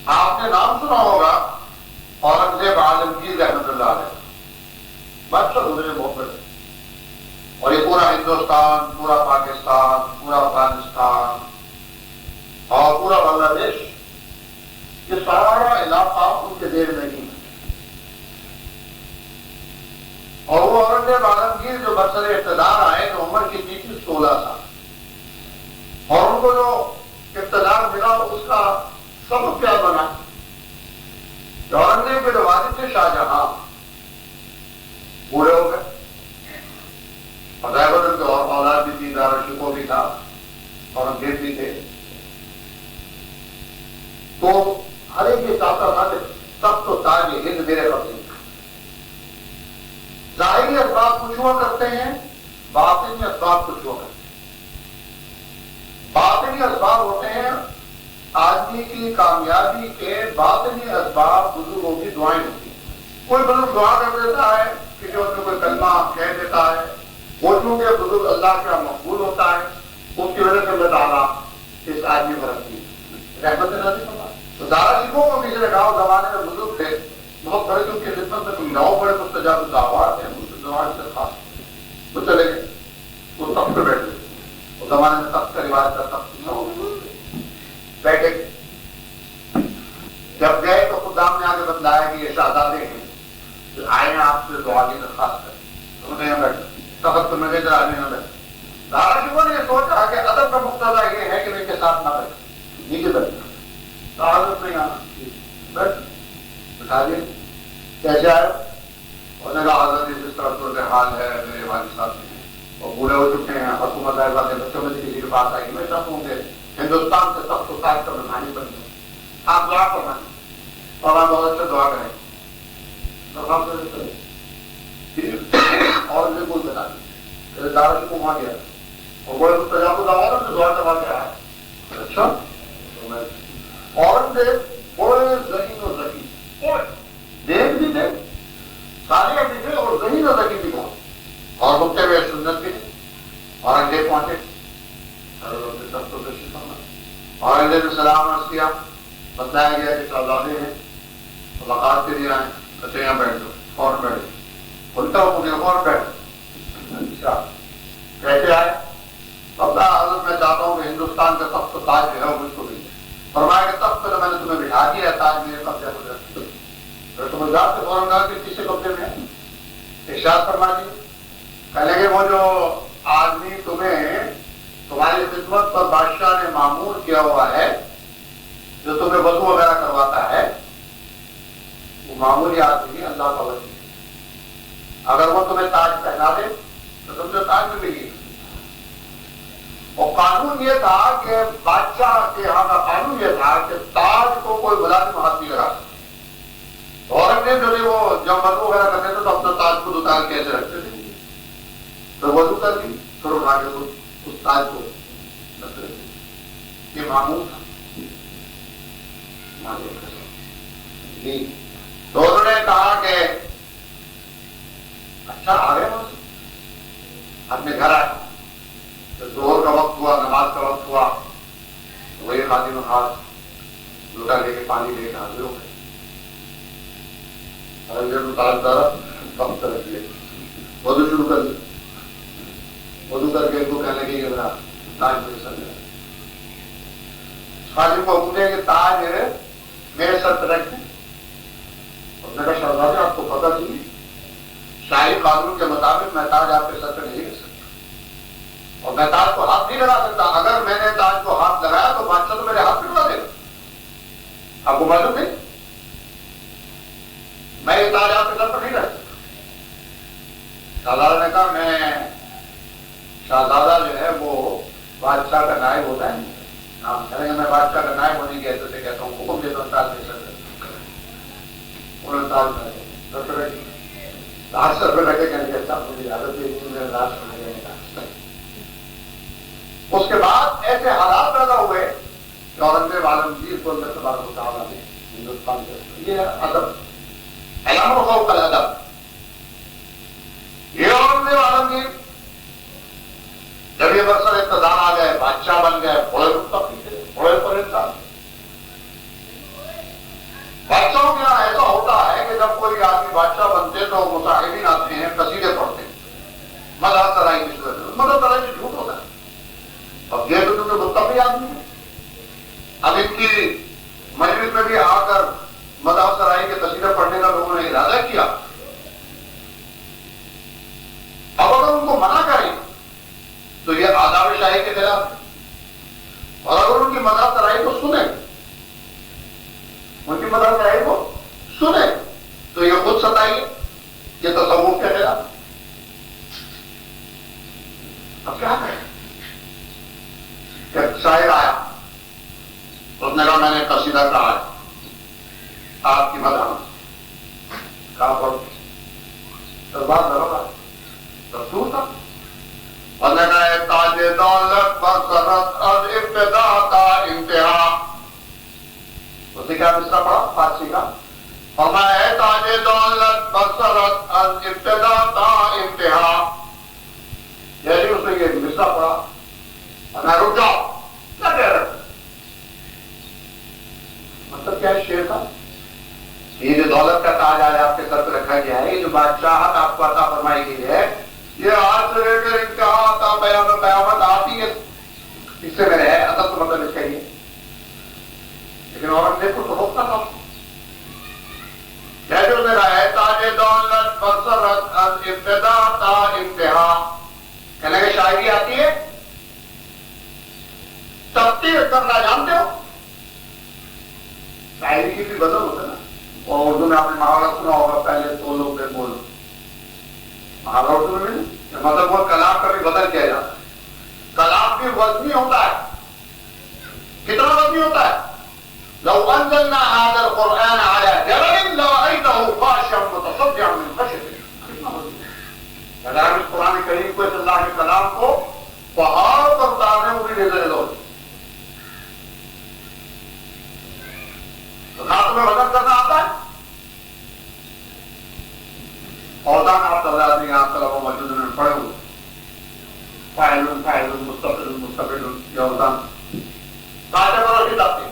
آپ نے نام سنا ہوگا اورنگزیب عالمگیر رحمۃ اللہ علیہ، بادشاہ گزرے بہت بڑے، اور یہ پورا ہندوستان، پورا پاکستان، پورا افغانستان اور پورا بنگلہ دیش، یہ سارا علاقہ ان کے دیر میں نہیں ہے۔ اور وہ اورنگزیب عالمگیر جو برسر اقتدار آئے تو عمر کی تھی 16 سال، اور ان کو جو اقتدار ملا اس کا سبب کیا بنا؟ اورنگزیب کے جو والد تھے شاہ جہاں بوڑھے ہو گئے، اور ظاہر ان کے اور اولاد بھی تھی، دارا شکو بھی تھا، اورنگزیب بھی تھے، تو ہر ایک یہ چاہتا تھا کہ سب تو تاج ہند میرے قبضے میں۔ ظاہری اسباب کچھ ہوا کرتے ہیں، باطنی اسباب کچھ ہوا کرتے ہیں۔ باطنی اسباب ہوتے ہیں آدمی کی کامیابی کے، باطنی اسباب بزرگوں کی دعائیں ہوتی ہیں۔ کوئی بزرگ دعا کر دیتا ہے، کسی وقت کوئی کلمہ کہہ دیتا ہے، وہ چونکہ بزرگ اللہ کا مقبول ہوتا ہے، اس کی وجہ سے اللہ تعالیٰ اس آدمی پر اپنی رحمت نازل فرماتا ہے۔ تو دارا شکو کو کسی نے کہا زمانے میں بزرگ تھے، بہت بڑے، ان کی خدمت میں کوئی نو بڑے مستجاب دعوات ہیں، ان سے دعائیں سے خاص تو چلے گئے، وہ تخت پہ بیٹھے، اس زمانے میں تخت کا رواج تھا، تخت بیٹھے، جب گئے تو خدا نے آگے بتلایا کہ یہ شہزادے ہیں، آئے ہیں آپ سے دعا کی درخواست کریں، تو انہوں نے یہاں بیٹھے، تخت میں گئے آدمی یہاں بیٹھے۔ دارا شکو نے یہ سوچا کہ ادب کا مقتضا یہ ہے کہ میں ان کے ساتھ نہ بیٹھوں، نیچے بیٹھوں، تو عادت نہیں آنا بیٹھ بٹھا دیا۔ کیسے آئے؟ انہوں نے کہا حضرت جس طرح صورتحال ہے، میرے والد صاحب ہیں اور بوڑھے ہو چکے ہیں، حکومت ہے، بچوں میں سے کسی کے پاس آئی، میں چاہتا ہوں کہ ہندوستان سے سب کو تاج کا مہمانی بن جائے، آپ دعا کرنا اور آپ بہت اچھا دعا کریں اور بالکل بتا دیں۔ دارا شکو وہاں گیا اور بڑے مستجاب دعا سے دعا کروا کے آیا۔ اچھا، اورنگزیب بڑے ذہین و ذکی، دیکھ بھی تھے، صالح بھی تھے اور ذہین و ذکی بھی بہت، اور مکتے ہوئے سنت بھی تھے۔ اورنگزیب پہنچے، اورنگزیب نے سلام عرض کیا، بتایا گیا کہ شہزادے ہیں، ملاقات کے لیے آئے، کہتے یہاں بیٹھ دو، فوراً بیٹھ دو، کھلتا ہو مجھے فوراً بیٹھ۔ اچھا، کیسے آئے؟ حضرت میں چاہتا ہوں کہ ہندوستان کا تخت و تاج جو ہے وہ مجھ کو بھی فرمایا کہ تخت پہ میں نے تمہیں بٹھا دیا ہے، تاج میرے قبضے ہو جائے، تمہیں جات سے فوراً کہا کہ کس سے قبضے میں ہے؟ ارشاد فرما دی، کہنے کہ وہ جو آدمی تمہیں تمہاری خدمت پر بادشاہ نے معمور کیا ہوا ہے، جو تمہیں وضو وغیرہ کرواتا ہے، وہ معمولی آدمی اللہ کا ولی ہے، اگر وہ تمہیں تاج پہنا دے تو تم سے تاج میں ملی۔ اور قانون یہ تھا کہ بادشاہ کے یہاں کا قانون یہ تھا کہ تاج کو کوئی ملازم ہاتھ نہیں لگا سکتا۔ اورنگزیب جو تھے وہ جب وضو وغیرہ کرتے تھے تو اپنا تاج خود اتار کے ایسے رکھتے تھے، تو وضو کر دی پھر اٹھا کے اس تاج کو رکھتے تھے۔ یہ معمول تھا۔ تو انہوں نے کہا کہ اچھا آ گئے اپنے گھر آئے، ظہر کا وقت ہوا، نماز کا وقت ہوا، وہی خادم خاص لوٹا لے کے پانی لے کے حاضر ہو گئے، رکھ لے وضو شروع کر دیا، وضو کر کے ان کو کہنے لگے کہ میرا تاج میرے سر میں، خادم کو حکم دیا کہ تاج میرے سر پہ رکھ دیں۔ اور میں کہا شہزادے آپ کو پتہ نہیں، شاہی قانون کے مطابق میں تاج آپ کے سر پہ نہیں رکھ سکتا، اور میں تاج کو ہاتھ نہیں لگا سکتا، اگر میں نے تاج کو ہاتھ لگایا تو بادشاہ تو میرے ہاتھ پہ لگا دے گا، آپ کو معلوم نہیں، میں یہ تاج آپ کے سر پر نہیں رکھ سکتا۔ شہزادہ نے کہا میں شہزادہ جو ہے وہ بادشاہ کا نائب ہوتا ہے، نام کریں گے، میں بادشاہ کا نائب ہونے کی حیثیت سے کہتا ہوں، حکم دیتا ہوں تاج کے سر پہ، انہوں نے تاج سر پہ رکھی، تاج سر پہ رکھے کہنے کے ساتھ مجھے عادت ہے میرے راج سمجھ گئے۔ اس کے بعد ایسے حالات پیدا ہوئے کہ اورنگزیب عالمگیر کو اللہ تبارک و تعالیٰ نے ہندوستان کے، یہ ادب علم و فوق الادب، یہ اورنگزیب عالمگیر جب یہ برسر اقتدار آ گئے، بادشاہ بن گئے، بڑے متقی تھے، بڑے پرہیزگار، کوئی آدمی بادشاہ بنتے تو مصاحبین آتے ہیں، قصیدے پڑھتے ہیں، مدح ترائی کی صورت میں، مدح ترائی سے جھوٹ ہوتا ہے۔ اب یہ تو کیونکہ متقی آدمی ہے، اب ان کی مجلس میں بھی آ کر مدح ترائی کے قصیدے پڑھنے کا لوگوں نے ارادہ کیا۔ اب اگر ان کو منع کریں تو یہ آداب شاہی کے خلاف ہے، اور اگر ان کی مدح ترائی کو سنیں، ان کی مدح ترائی کو سنیں تو یہ خود ستائیے، یہ تصوف کے خلاف۔ اب کیا کریں؟ ایک شاعر آیا، اس نے کہا میں نے قصیدہ کہا ہے آپ کی مدح میں، کہا پڑھ بات لگا دستور تھا، اور نے کہا ہے تاج دولت برسرت از ابتدا تا انتہا۔ اس نے کیا مصرع پڑھا فارسی کا، اور میں ہے تاج دولت برسرت از ابتدا تا انتہا، جیسے اس نے یہ مصرع پڑھا اور میں رک جاؤ، کیا کہہ رہے مطلب کیا ہے شعر کا؟ یہ جو دولت کا تاج آج آپ کے سر پہ رکھا گیا ہے، یہ جو بادشاہت آپ کو عطا فرمائی گئی ہے، یہ آج سے لے کر انتہا تا قیامت آتی ہے، اس سے میرے ہے اصل تو مطلب اس کا یہ، لیکن عورت نے کچھ روکنا تھا، جیسے اس نے کہا ہے تاج دولت برسرت از ابتدا تا انتہا، کہنے کہ شاعری آتی ہے، تفسیر کرنا جانتے ہو؟ شاعری کی بھی بدل ہوتا ہے نا، اور اردو میں آپ نے محاورہ سنا ہوگا، پہلے تولو پہ بولو، محاورہ اردو میں نہیں، مطلب وہ کلام کا بھی بدل کیا جاتا ہے، کلام بھی وزنی ہوتا ہے، کتنا وزنی ہوتا ہے؟ لو انزلنا هذا القرآن على جبل لرأيته خاشعا متصدعا من خشية اللہ، اگر ہم اس قرآن کریم کو، اس اللہ کے کلام کو پہاڑ پر اتارنے کو بھی نظر لو، تو نہ تمہیں وزن کرنا آتا ہے؟ اوزان آپ تعداد میں یہاں طلبہ موجود میں پڑھے ہوئے، فاعل مستقل مستقل، یہ اوزان تاجے پر رکھی تختی،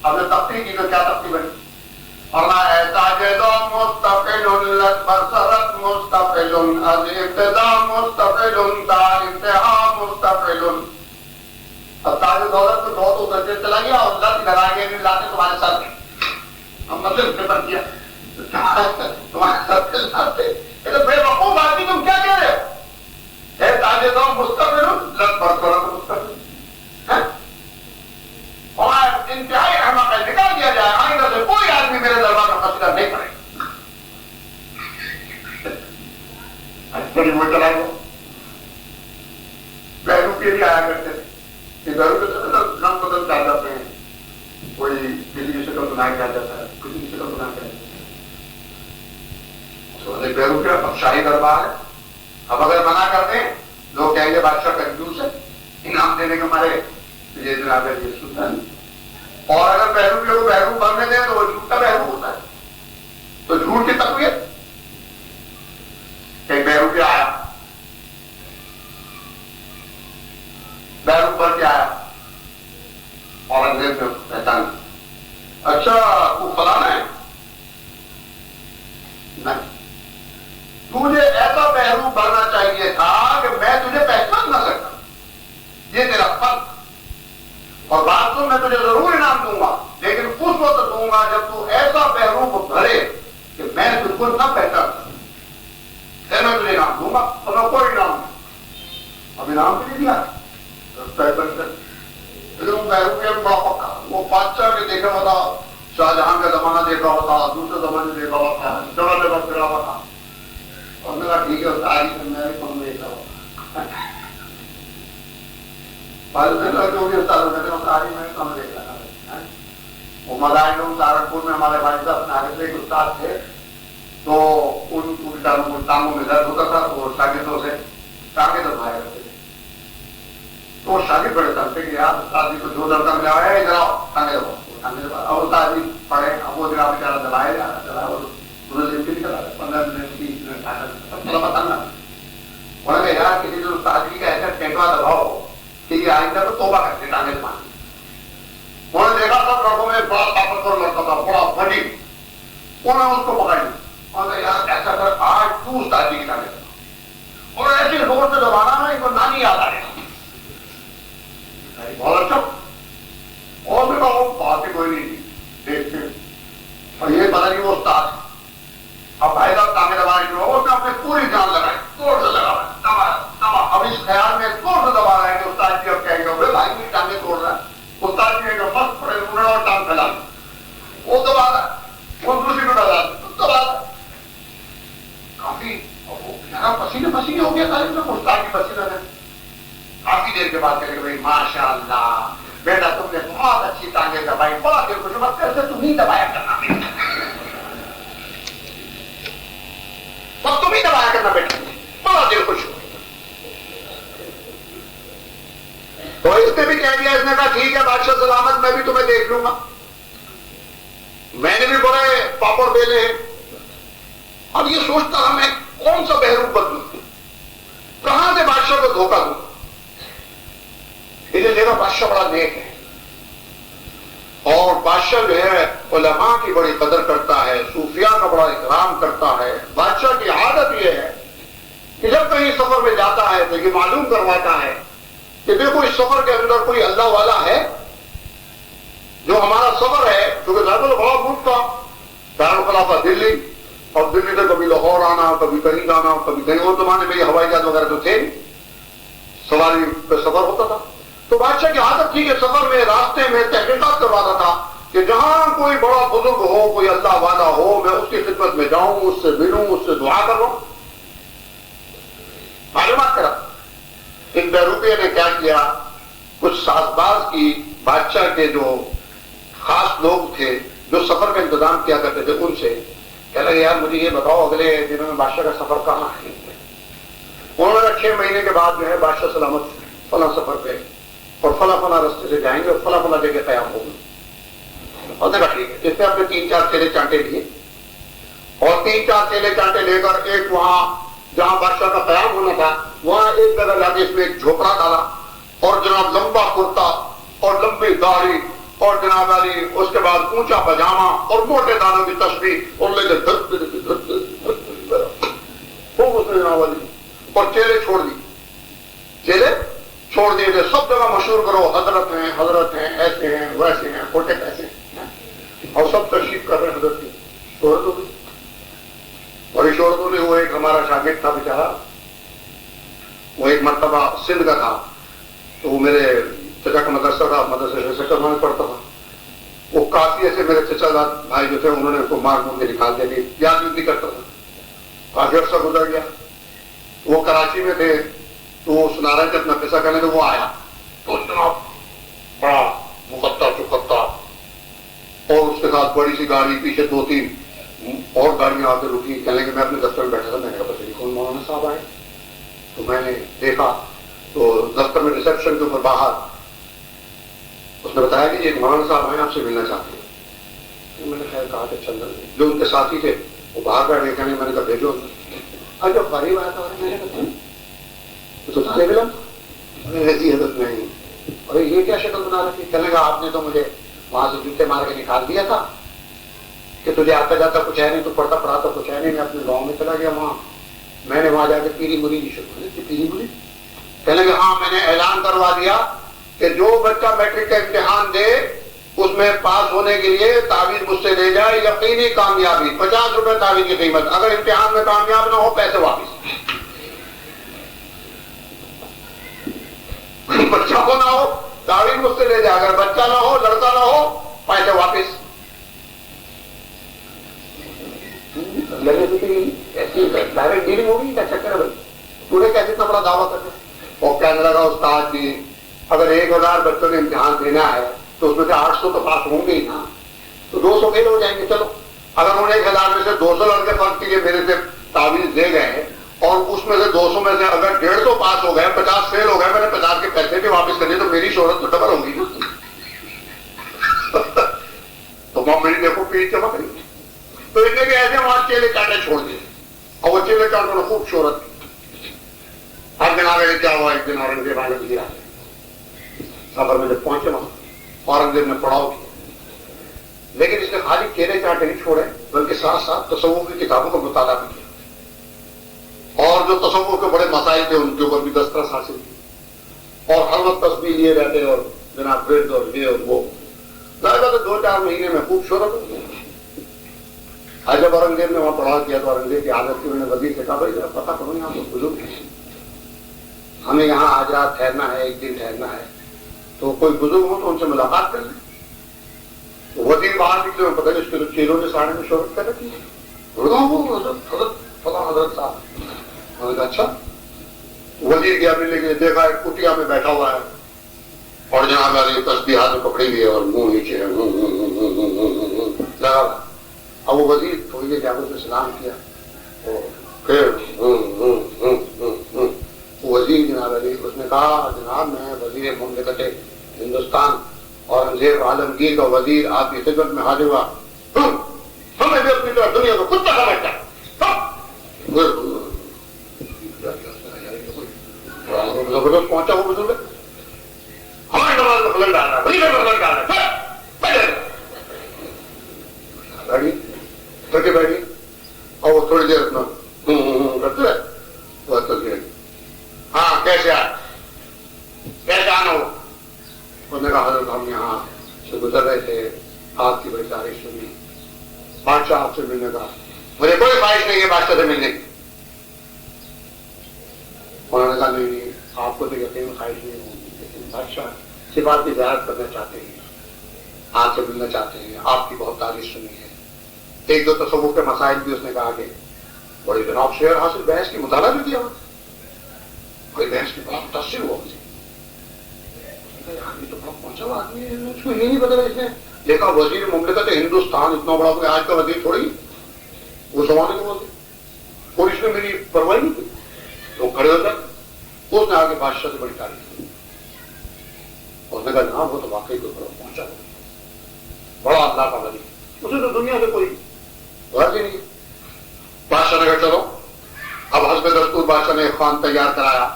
ہم نے تختی کی تو کیا تختی بنی؟ اور نہ ہے تاجد مستقل لت برسرت مستقل از ابتدا مستقل تا انتہا مستقل۔ اب تاج دولت میں بہت اتر کے چلا گیا اور لت لگا کے نہیں لاتے تمہارے ساتھ میں، ہم مطلب پیپر کیا تمہارے ساتھ لاتے، بے وقوف آدمی تم کیا کہہ رہے ہو؟ اے تاج دولت مستقل لت برسرت مستقل، اور انتہائی احمق ہے، نکال دیا جائے، آئندہ سے کوئی آدمی میرے دربار میں قصیدہ نہیں پڑھے وہ چلائے گا۔ بہرو کے بھی آیا کرتے تھے، یہ بہرو کے نام بدل چاہ جاتے ہیں، کوئی کسی کی شکل بنا کے آ جاتا ہے، کسی کی شکل بنا کے بہرو کے اب شاہی دربار ہے، اب اگر منع کر دیں لوگ کہیں گے بادشاہ کنجوس ہے، انعام دینے کے مارے یہ جناب یہ سنتا ہے، اور اگر بہروپیوں کو بہرو بننے دیں تو وہ جھوٹ کا بہرو ہوتا ہے، تو جھوٹ کی تقویت۔ ایک بہروپیہ آیا، بہرو بن کے آیا، اور انگریز میں پہچان، اچھا تو فلانا ہے؟ نہیں، تجھے ایسا بہرو بننا چاہیے تھا کہ میں تجھے پہچان نہ سکتا، یہ تیرا فرق، اور بات سن میں تجھے ضرور انعام دوں گا، لیکن اس وقت دوں گا جب تو ایسا بہروپ بھرے کہ میں تجھ کو نہ پہچان سکوں، پھر میں تجھے انعام دوں گا، اور میں کوئی انعام نہیں، اب انعام بھی نہیں دیا، بہروپ کے بڑا پکا، وہ بادشاہ کے دیکھا ہوا تھا، شاہجہاں کا زمانہ دیکھا ہوا تھا، دوسرے زمانے دیکھا ہوا تھا، جگہ جگہ پھرا ہوا تھا، اور میرا ٹھیک ہے تاریخ میں بھی کم دیکھا ہوا وہ مدائن سہارنپور میں ہمارے بھائی صاحب ناگرد ایک استاد تھے، تو ان ٹانگوں میں درد ہوتا تھا، وہ شاگردوں سے ٹانگے دبایا کرتے تھے، تو وہ شاگرد بڑے سمجھتے کہ یار استاد جی کو جو درد ملا ہے ادھر آؤ ٹانگے دباؤ، ٹانگے دباؤ، اور استاد جی پڑھے، اب وہ جناب بیچارہ دبایا جا رہا چلا، وہ پورے دن بھی چلا 15 منٹ 30 منٹ پتہ نہ، انہوں نے یار کسی جو استاد جی کا ایسا ٹینٹوا دباؤ کہ یہ آئندہ تو توبہ کرتے ٹانگے دبانے۔ انہوں نے دیکھا سب لڑکوں میں بڑا طاقتور لڑکا تھا، بڑا بڑی، انہوں نے اس کو پکڑ لی، وہ دبا رہا ہے، وہ دوسری کو ڈالا دبا رہا ہے، کافی پسینے پسینے ہو گیا تھا، مشتاق کی پسینہ ہے. کافی دیر کے بعد کہے بھائی ماشاء اللہ بیٹا تم نے بہت اچھی ٹانگیں دبائی، بڑا دیر خوش مت کرتے تم ہی دبایا کرنا بیٹا، بس تم ہی دبایا کرنا بیٹا، بڑا دیر خوش ہو. تو اس نے بھی کہہ دیا، اس نے کہا ٹھیک ہے بادشاہ سلامت، میں بھی تمہیں دیکھ لوں گا، میں نے بھی بڑے پاپڑ بیلے ہیں. اب یہ سوچتا رہا میں کون سا بہروپ بدلوں، کہاں سے بادشاہ کو دھوکہ دوں. اسے دیکھا بادشاہ بڑا نیک ہے، اور بادشاہ جو ہے علماء کی بڑی قدر کرتا ہے، صوفیاء کا بڑا احترام کرتا ہے. بادشاہ کی عادت یہ ہے کہ جب کہیں سفر میں جاتا ہے تو یہ معلوم کرواتا ہے کہ دیکھو اس سفر کے اندر کوئی اللہ والا ہے. جو ہمارا سفر ہے کیونکہ زیادہ بڑا ملک تھا، دارالخلافہ دلی، اور دلی سے کبھی لاہور آنا، کبھی کہیں جانا، کبھی کہیں، اور زمانے میں یہ ہوائی جہاز وغیرہ تو تھے، سواری پہ سفر ہوتا تھا. تو بادشاہ کی عادت تھی کہ سفر میں راستے میں تحقیقات کرواتا تھا کہ جہاں کوئی بڑا بزرگ ہو، کوئی اللہ والا ہو، میں اس کی خدمت میں جاؤں، اس سے ملوں، اس سے دعا کروں، معلومات کرا. ایک بہروپیے نے کیا کیا، کچھ ساز باز کی بادشاہ کے جو خاص لوگ تھے جو سفر کا انتظام کیا کرتے تھے، ان سے کہہ لگے یار مجھے یہ بتاؤ اگلے دنوں میں بادشاہ کا سفر کہاں ہے. انہوں نے 6 مہینے کے بعد جو ہے بادشاہ سلامت فلاں سفر پہ اور فلاں فلاں رستے سے جائیں گے اور فلاں فلاں جگہ قیام ہوگی. اور دیکھا ٹھیک ہے، اس نے اپنے 3-4 چیلے چانٹے لیے، اور 3-4 چیلے چانٹے لے کر ایک وہاں جہاں بادشاہ کا قیام ہونا تھا وہاں ایک جگہ جا کے اس میں ایک جھوپڑا ڈالا، اور جناب لمبا کرتا اور لمبی داڑھی اور جناب علی اس کے بعد اونچا پاجامہ اور موٹے دانوں کی تسبیح اور لے کے خوب اس نے جناب علی اور چیلے چھوڑ دی، چیلے چھوڑ دیے تھے. سب جگہ مشہور کرو حضرت ہیں ایسے ہیں ویسے ہیں چھوٹے پیسے ہیں، اور سب تشریف کر رہے ہیں. حضرت کی شہرت ہوگی، بڑی شہرت ہوئی. وہ ایک ہمارا شاگرد تھا بیچارہ، وہ ایک مرتبہ سندھ کا تھا، تو وہ میرے چچا کا مدرسہ تھا، مدرسے سے سیکٹر میں پڑھتا تھا. وہ کافی ایسے میرے چچا بھائی جو تھے انہوں نے اس کو مار مور کے نکال دیا، یاد بھی نہیں کرتا تھا. کافی عرصہ گزر گیا، وہ کراچی میں تھے، تو وہ سنا رہے تھے اپنا قصہ کرنے، تو وہ آیا تو جناب بڑا مقطع چکتا، اور اس کے ساتھ بڑی سی گاڑی، پیچھے 2-3 اور گاڑیاں آ کے رکی. کہنے کہ میں اپنے دفتر میں بیٹھا تھا، میں نے کہا پتہ نہیں کون مولانا صاحب آئے. تو میں نے دیکھا تو دفتر میں ریسپشن کے اوپر باہر اس نے بتایا کہ یہ مولانا صاحب آئے، آپ سے ملنا چاہتے ہیں. میں نے خیر کہا کہ چل رہے جو ان کے ساتھی تھے وہ باہر بیٹھ گئے. کہنے میں نے کہا بھیجو. اور جب غریب آیا تھا میں نے کہا تو طالب علم رہتی حضرت نہیں، اور یہ کیا شکل بنا رکھی. کہنے لگا آپ نے تو مجھے وہاں سے جوتے مار کے نکال دیا تھا کہ تجھے آتا جاتا کچھ ہے نہیں، تو پڑھتا پڑھاتا کچھ ہے نہیں. میں اپنے گاؤں میں چلا گیا، وہاں میں نے وہاں جا کے پیری مرید شروع کی. پیری مرید کہنے لگا ہاں میں نے اعلان کروا دیا کہ جو بچہ میٹرک کا امتحان دے اس میں پاس ہونے کے لیے تعویذ مجھ سے لے جائے، یقینی کامیابی، 50 روپے تعویذ کی قیمت. اگر امتحان میں کامیاب نہ ہو پیسے واپس. بچہ کو نہ ہو تعویذ مجھ سے لے جائے، اگر بچہ نہ ہو لڑکا نہ ہو پیسے واپس. لگے تو ایسی ڈائریکٹ ڈیلنگ ہوگی کیا چکر ہے بھائی، پورے کیسے اتنا بڑا دعویٰ کرتے. اور کہنے لگا استاد جی اگر 1000 بچوں نے امتحان دینا ہے تو اس میں سے 800 تو پاس ہوں گے ہی نا، تو 200 فیل ہو جائیں گے. چلو اگر انہوں نے 1000 میں سے 200 لڑکے فرق کے لیے میرے سے تعویذ دے گئے اور اس میں سے 200 میں سے اگر 150 پاس ہو گئے، 50 فیل ہو گئے، میں نے 50 کے پیسے بھی واپس کرنے، تو میری شہرت تو ڈبل ہوگی نا. تو وہاں میری دیکھو پیڑ چمک رہی. تو اس نے بھی ایسے وہاں چیلے چاٹے چھوڑ دیے، اور وہ چیلے چاٹوں نے خوب شہرت کی. ہر دن آ رہے کیا ہوا، ایک دن اورنگزیب آنے لگا. سفر میں جب پہنچے وہاں اورنگزیب نے پڑاؤ کیا، لیکن اس نے خالی چیلے چاٹے نہیں چھوڑے بلکہ ساتھ ساتھ تصوف کی کتابوں کا مطالعہ بھی کیا، اور جو تصوف کے بڑے مسائل تھے ان کے اوپر بھی دسترس حاصل کی، اور ہر وقت تسبیح لیے رہتے اور جناب ورد اور یہ اور وہ. ظاہر ہے 2-4 مہینے میں خوب شہرت ہوئی. آج جب اورنگزیب نے وہاں پڑھا کیا تو اورنگزیب کی عادت کی، انہوں نے وزیر سے کہا بھائی ذرا پتہ کرو یہاں تو بزرگ ہیں، ہمیں یہاں آج رات ٹھہرنا ہے، ایک دن ٹھہرنا ہے، تو کوئی بزرگ ہو تو ان سے ملاقات کر لیں. وزیر باہر نکلے پتہ نہیں اس کے تو چیلوں نے ساڑھے میں شہرت کر رکھی حضرت فلاں حضرت صاحب. میں نے کہا اچھا. وزیر گیا ملنے کے لیے, دیکھا ایک کٹیا میں بیٹھا ہوا ہے اور جناب علی تسبیح ہاتھ میں پکڑی ہوئی ہے اور منہ نیچے ہے لگا. اب وہ وزیر تھوڑی دیر جاگو سے سلام کیا اور پھر وزیر جناب علی اس نے کہا جناب میں وزیر مملکت ہندوستان اورنگزیب عالمگیر کا وزیر آپ کی خدمت میں حاضر ہوا. ہمیں بھی اپنی طرح دنیا کو کتا سمجھتا ہے. زبردست پہنچا وہ بزرگ ہماری نماز میں خلل ڈال رہا ہے, خلل ڈال رہا ہے. بیٹھی تھکے بیٹھی اور وہ تھوڑی دیر اپنا کرتے رہے. بہت تصویر ہاں کیسے آئے, کیسے آنا ہو. اس نے کہا حضرت ہم یہاں سے گزر رہے تھے, آپ کی بڑی تعریف سنی, بادشاہ آپ سے ملنے کا. مجھے کوئی خواہش نہیں ہے بادشاہ سے ملنے کی. انہوں نے کہا نہیں آپ کو تو یقین خواہش نہیں ہوگی, لیکن بادشاہ سفارت کی زیارت کرنا چاہتے ہیں, آپ سے ملنا چاہتے ہیں, آپ کی بہت تعریف سنی ہے. ایک دو تصوف کے مسائل بھی اس نے کہا کہ بڑی جناب شعر حاصل بحث کی مطالعہ بھی کیا, بڑی بحث کی بڑا متاثر ہوا مجھے. تو بہت پہنچا ہوا آدمی ہے, اس کو یہ نہیں پتا. اس نے دیکھا وزیر مملکت ہندوستان اتنا بڑا کوئی آج کا وزیر تھوڑی, وہ زمانے کے وزیر, اور اس میں میری پرواہ نہیں ہوئی. تو کھڑے ہو کر اس نے آگے بادشاہ سے بڑی تعریف کی. اس نے کہا جناب وہ تو واقعی کوئی بڑا پہنچا ہوا, بڑا اللہ کا ولی, اسے تو دنیا سے کوئی غرض ہی نہیں. بادشاہ نے کہا چلو. اب حسب دستور بادشاہ نے ایک خوان تیار کرایا.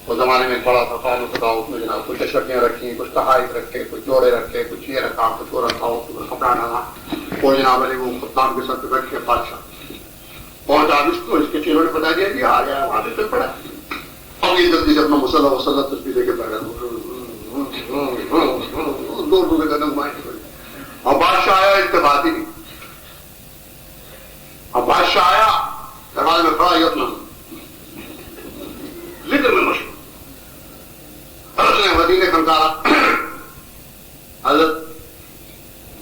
اس زمانے میں بڑا تھا خوان ہوتا, اس میں جناب کچھ چٹنیاں رکھی, کچھ تحائف رکھے, کچھ جوڑے رکھے, کچھ یہ رکھا, کچھ وہ رکھا, کچھ کپڑا ڈالا. اور جناب علی وہ خطاب کے ساتھ بیٹھ کے بادشاہ پہنچا. اس کو اس کے چیلوں نے بتا دیا کہ آ گیا, وہاں سے چل پڑا. اب یہ جلدی سے اپنا مسلح وسلح تصویر دے کے بیٹھا, دور دور کے نغمائیں پڑی. اب بادشاہ آیا, اس کے بات ہی نہیں. اب بادشاہ آیا, دروازے میں کھڑا, یہ اپنا ذکر میں مشہور. حضرت نے وزیر نے کھنکارا, حضرت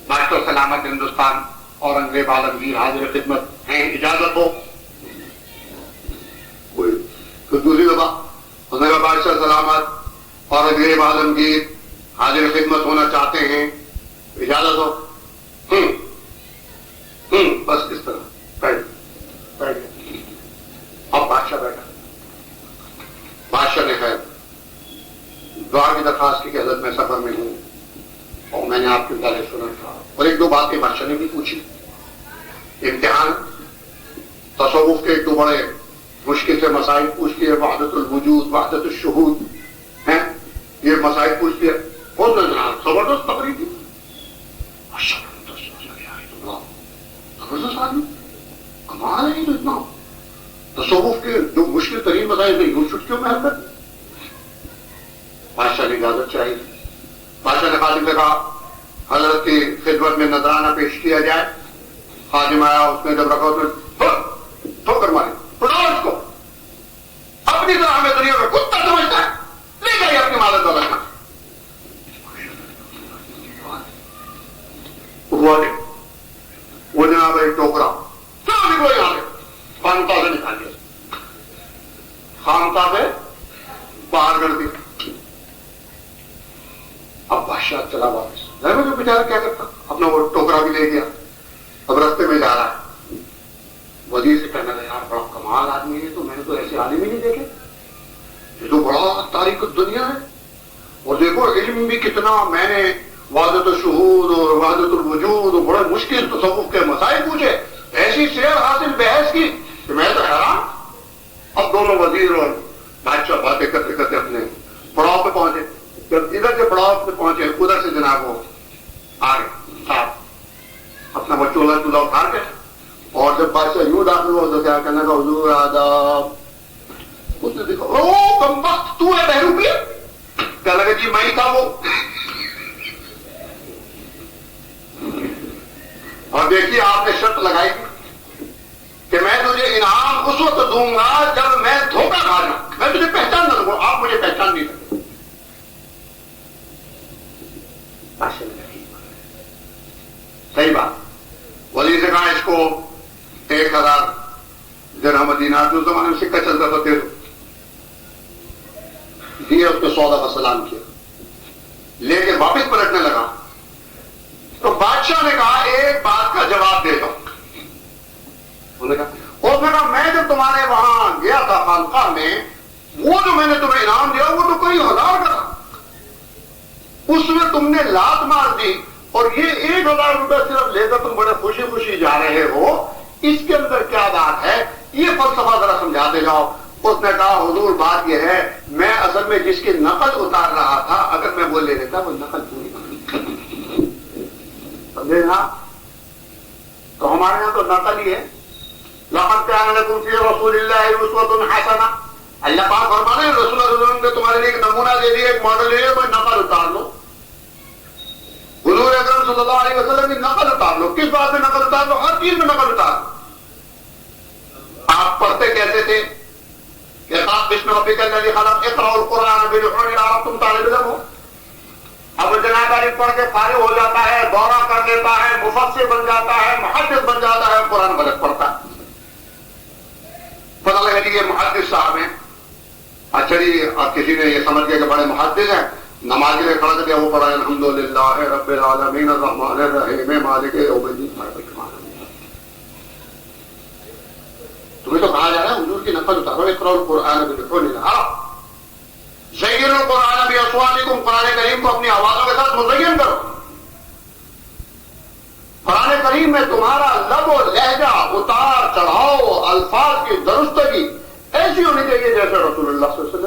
ماسٹر سلامت ہندوستان اورنگزیب عالمگیر حاضر خدمت ہیں, اجازت ہو. کوئی پھر دوسری دفعہ اس نے کہا بادشاہ سلامت اورنگزیب عالمگیر حاضر خدمت ہونا چاہتے ہیں, اجازت ہو. بس اس طرح بیٹھ. اب بادشاہ بیٹھا. بادشاہ نے خیر دعا کی درخواست کی کہ حضرت میں سفر میں ہوں اور میں نے آپ کی تعریف سنا تھا, اور ایک دو باتیں بادشاہ نے بھی پوچھی. امتحان تصوف کے ایک دو بڑے مشکل سے مسائل پوچھ لیے, وحدت الوجود, وحدت الشہود ہیں, یہ مسائل پوچھ لیے. بہت زبردست تقریر تھی. زبردست آدمی, کمال ہے. تو اتنا تصوف کے جو مشکل ترین مسائل نہیں, وہ چھٹکیوں میں حل کر. بادشاہ نے اجازت چاہیے. بادشاہ نے خادم سے کہا حضرت کی خدمت میں نذرانہ پیش کیا جائے. خادم آیا, اس نے جب رکھا اس نے ٹھوکر ماری, پڑھاؤ اس کو. اپنی طرح ہمیں دنیا میں کتا سمجھتا ہے, لے جائیے اپنی مالت والا. وہ جناب ایک ٹوکرا چلو نکلو یہاں سے, خانقاہ سے نکال دیا, خانقاہ سے باہر کر دیا. اب بادشاہ چلا واپس. گھر میں جو بیچارہ کیا کرتا, اپنا وہ ٹوکرا بھی لے گیا. اب رستے میں جا رہا ہے, وزیر سے کہنے لگا یار بڑا کمال آدمی ہے, تو میں نے تو ایسے عالم ہی نہیں دیکھے, یہ تو بڑا تاریخ دنیا ہے. اور دیکھو علم بھی کتنا, میں نے وحدت الشہود اور وحدت الوجود اور بڑے مشکل تصوف کے مسائل پوچھے, ایسی شعر حاصل بحث کی کہ میں تو حیران. اب دونوں وزیر اور بادشاہ باتیں کرتے کرتے اپنے پڑاؤ پہ پہنچے. جب ادھر سے پڑاؤ پہ پہنچے, ادھر سے جناب وہ آ گئے صاحب اپنا وہ چولہا اٹھا کے, اور جب بادشاہ یوں داخل ہوا تو کیا کہنا کا حضور آداب. اس نے دیکھا او کم وقت تو ہے بہروپی, کہنے لگا جی میں ہی تھا وہ. اور دیکھیے آپ نے شرط لگائی کہ میں تجھے انعام اس وقت دوں گا جب میں دھوکہ کھا جاؤں, میں تجھے پہچان نہ دوں. آپ مجھے پہچان نہیں سکتے. 80 کو 1000 درہم دینار جو زمانے میں سکہ چلتا تھا دے دو. دیے, اس نے 100 دفعہ سلام کیا, لے کے واپس پلٹنے لگا تو بادشاہ نے کہا ایک بات کا جواب دے دو. انہوں نے کہا میں جب تمہارے وہاں گیا تھا خانقاہ میں, وہ جو میں نے تمہیں انعام دیا وہ تو کئی 1000 کا تھا, اس میں تم نے لات مار دی اور یہ 1000 روپے صرف لے کر تم بڑے خوشی خوشی جا رہے ہو, اس کے اندر کیا بات ہے؟ یہ فلسفہ ذرا سمجھاتے جاؤ. اس نے کہا حضور بات یہ ہے, میں اصل میں جس کی نقل اتار رہا تھا, اگر میں وہ لے لیتا وہ نقل پوری سمجھے نا. تو ہمارے یہاں تو نقل ہی ہے. لقد كان لكم في رسول الله اسوة حسنة. اللہ پاک فرماتے ہیں رسول اللہ صلی اللہ علیہ وسلم نے تمہارے لیے ایک نمونہ دے دیا, ایک ماڈل ہے, کوئی نقل اتار لو. حضور اکرم صلی اللہ علیہ وسلم کی نقل اتار لو. کس بات میں نقل اتار لو؟ ہر چیز میں نقل اتار لو. آپ پڑھتے کیسے تھے؟ اقرأ باسم ربک الذی خلق, اقرأ القرآن بلسان عربی, تم طالب علم ہو. اب جناب علی پڑھ کے فارغ ہو جاتا ہے, دورہ کر لیتا ہے, مفسر بن جاتا ہے, محدث بن جاتا ہے, قرآن غلط پڑھتا ہے. پتہ لگا کہ یہ محدث صاحب ہیں. اچھا جی, کسی نے یہ سمجھ گیا کہ بڑے محدث ہیں, نماز کے لیے کھڑا کر دیا, وہ پڑھا الحمدللہ رب العالمین الرحمن الرحیم مالک یوم الدین. تمہیں تو کہا جا رہا ہے حضور کی نقل اتارو, اقرأ القرآن بلسان عربی, زینوا القرآن باصواتکم, قرآن کریم کو اپنی آوازوں کے ساتھ مزین کرو. قرآن کریم میں تمہارا لب و لہجہ, اتار چڑھاؤ, الفاظ کی درستگی ایسی ہونی چاہیے جیسے رسول اللہ صلی اللہ علیہ وسلم